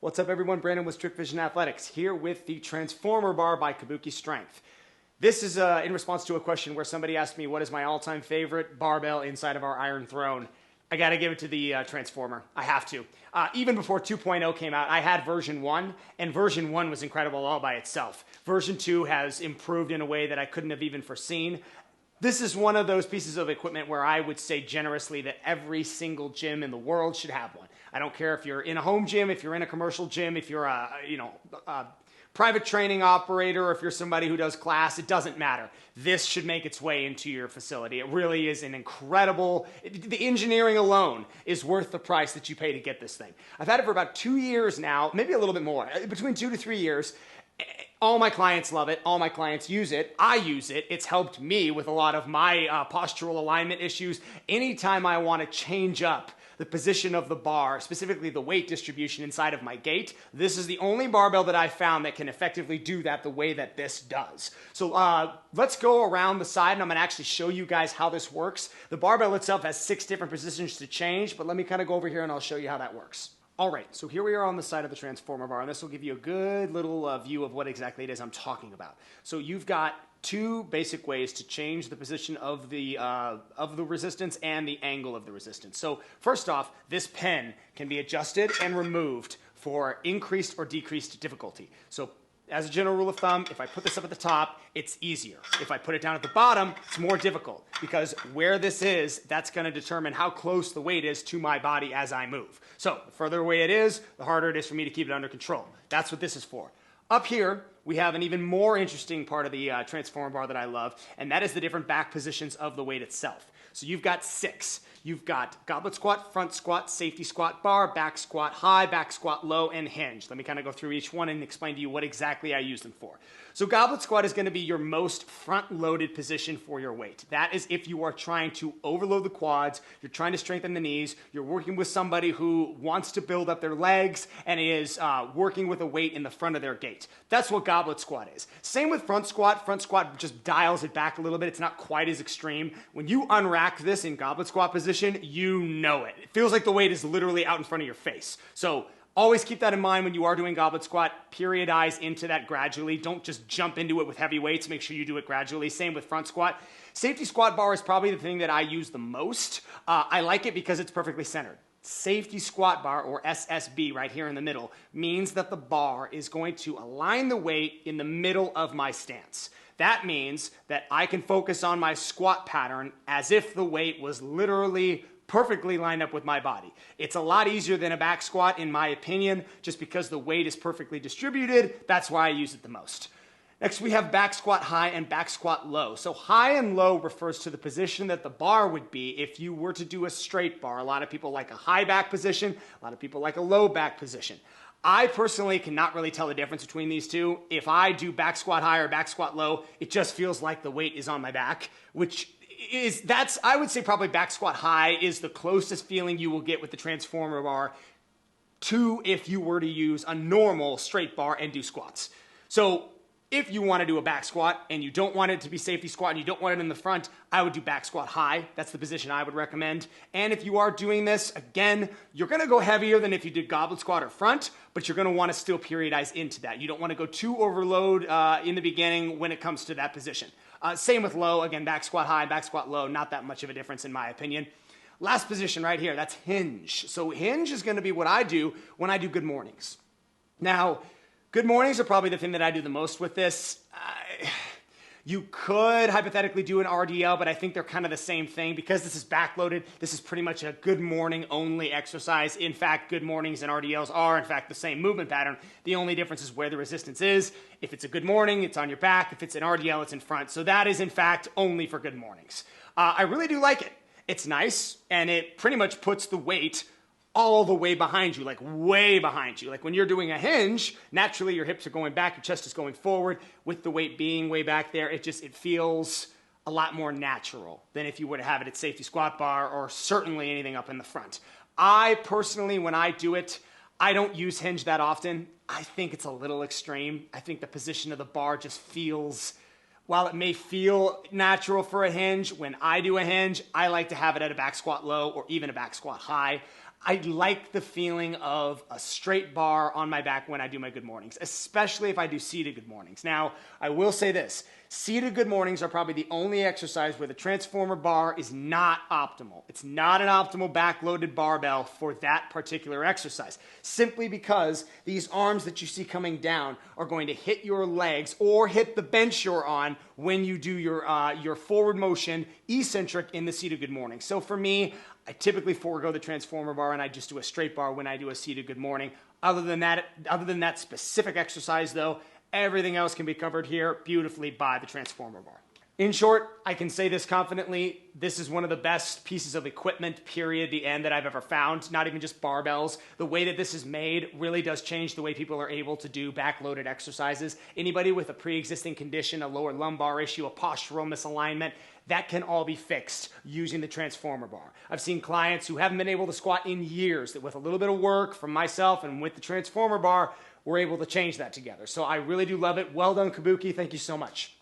What's up everyone, Brandon with Strict Vision Athletics here with the Transformer Bar by Kabuki Strength. This is in response to a question where somebody asked me what is my all-time favorite barbell inside of our Iron Throne. I gotta give it to the Transformer. I have to. Even before 2.0 came out, I had version 1, and version 1 was incredible all by itself. Version 2 has improved in a way that I couldn't have even foreseen. This is one of those pieces of equipment where I would say generously that every single gym in the world should have one. I don't care if you're in a home gym, if you're in a commercial gym, if you're a private training operator, or if you're somebody who does class, it doesn't matter. This should make its way into your facility. It really is an incredible, the engineering alone is worth the price that you pay to get this thing. I've had it for about 2 years now, maybe a little bit more, between 2 to 3 years. All my clients love it. All my clients use it. I use it. It's helped me with a lot of my postural alignment issues. Anytime I want to change up the position of the bar, specifically the weight distribution inside of my gait, this is the only barbell that I've found that can effectively do that the way that this does. So let's go around the side and I'm gonna actually show you guys how this works. The barbell itself has 6 different positions to change, but let me kind of go over here and I'll show you how that works. All right, so here we are on the side of the Transformer Bar, and this will give you a good little view of what exactly it is I'm talking about. So you've got 2 basic ways to change the position of the resistance and the angle of the resistance. So first off, this pen can be adjusted and removed for increased or decreased difficulty. So as a general rule of thumb, if I put this up at the top, it's easier. If I put it down at the bottom, it's more difficult because where this is, that's going to determine how close the weight is to my body as I move. So the further away it is, the harder it is for me to keep it under control. That's what this is for. Up here, we have an even more interesting part of the Transformer Bar that I love, and that is the different back positions of the weight itself. So you've got 6. You've got goblet squat, front squat, safety squat bar, back squat high, back squat low, and hinge. Let me kind of go through each one and explain to you what exactly I use them for. So goblet squat is going to be your most front-loaded position for your weight. That is if you are trying to overload the quads, you're trying to strengthen the knees, you're working with somebody who wants to build up their legs and is working with a weight in the front of their gait. That's what goblet squat is. Same with front squat. Front squat just dials it back a little bit. It's not quite as extreme. When you unrack this in goblet squat position, you know it. It feels like the weight is literally out in front of your face. So always keep that in mind when you are doing goblet squat. Periodize into that gradually. Don't just jump into it with heavy weights. Make sure you do it gradually. Same with front squat. Safety squat bar is probably the thing that I use the most. I like it because it's perfectly centered. Safety squat bar, or SSB right here in the middle, means that the bar is going to align the weight in the middle of my stance. That means that I can focus on my squat pattern as if the weight was literally perfectly lined up with my body. It's a lot easier than a back squat in my opinion, just because the weight is perfectly distributed. That's why I use it the most. Next we have back squat high and back squat low. So high and low refers to the position that the bar would be if you were to do a straight bar. A lot of people like a high back position, a lot of people like a low back position. I personally cannot really tell the difference between these two. If I do back squat high or back squat low, it just feels like the weight is on my back, which is, I would say probably back squat high is the closest feeling you will get with the Transformer Bar to if you were to use a normal straight bar and do squats. So if you want to do a back squat and you don't want it to be safety squat and you don't want it in the front, I would do back squat high. That's the position I would recommend. And if you are doing this, again, you're going to go heavier than if you did goblet squat or front, but you're going to want to still periodize into that. You don't want to go too overload in the beginning when it comes to that position. Same with low. Again, back squat high, back squat low, not that much of a difference in my opinion. Last position right here, that's hinge. So hinge is going to be what I do when I do good mornings. Now, good mornings are probably the thing that I do the most with this. You could hypothetically do an RDL, but I think they're kind of the same thing. Because this is backloaded, this is pretty much a good morning only exercise. In fact, good mornings and RDLs are in fact the same movement pattern. The only difference is where the resistance is. If it's a good morning, it's on your back. If it's an RDL, it's in front. So that is in fact only for good mornings. I really do like it. It's nice, and it pretty much puts the weight all the way behind you, like way behind you. Like when you're doing a hinge, naturally your hips are going back, your chest is going forward. With the weight being way back there, it feels a lot more natural than if you were to have it at safety squat bar or certainly anything up in the front. I personally, when I do it, I don't use hinge that often. I think it's a little extreme. I think the position of the bar just feels, while it may feel natural for a hinge, when I do a hinge, I like to have it at a back squat low or even a back squat high. I like the feeling of a straight bar on my back when I do my good mornings, especially if I do seated good mornings. Now, I will say this. Seated good mornings are probably the only exercise where the Transformer bar is not optimal. It's not an optimal back-loaded barbell for that particular exercise, simply because these arms that you see coming down are going to hit your legs or hit the bench you're on when you do your forward motion eccentric in the seated good morning. So for me, I typically forego the Transformer bar and I just do a straight bar when I do a seated good morning. Other than that specific exercise though, everything else can be covered here beautifully by the Transformer bar. In short, I can say this confidently, this is one of the best pieces of equipment, period, the end, that I've ever found. Not even just barbells. The way that this is made really does change the way people are able to do back-loaded exercises. Anybody with a pre-existing condition, a lower lumbar issue, a postural misalignment, that can all be fixed using the Transformer bar. I've seen clients who haven't been able to squat in years that with a little bit of work from myself and with the Transformer bar, we're able to change that together. So I really do love it. Well done, Kabuki. Thank you so much.